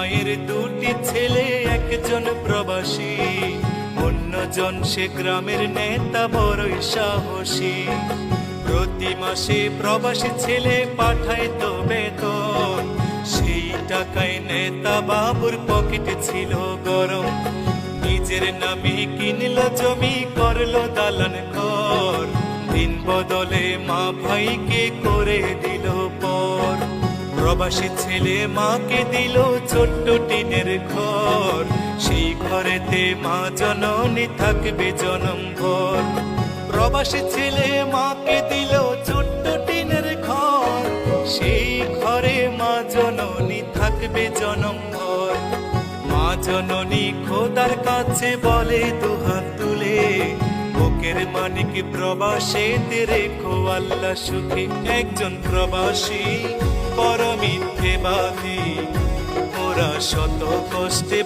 মায়ের দুটি ছেলে, একজন প্রবাসী, অন্যজন সে গ্রামের নেতা বড়ই সাহসী। প্রতি মাসে প্রবাসী ছেলে পাঠাইতো বেতন, সেই টাকায় নেতা বাবুর পকেটে ছিল গরম। নিজের নামে কিনলো জমি, করলো দালান ঘর, দিন বদলে মা ভাইকে করে দিল পর। প্রবাসী ছেলে মাকে দিল ছোট্ট টিনের ঘর, সেই ঘরেতে মা জননী থাকবে জনমভর। প্রবাসী ছেলে মাকে দিল ছোট্ট টিনের ঘর, সেই ঘরে মা জননী থাকবে জনমভর। মা জননী খোদার কাছে বলে দুহাত তুলে, বুকের মানিক প্রবাসীতে রেখো আল্লাহ সুখে। একজন প্রবাসী বড় মিথ্যেবাদী, ওরা শত কষ্টে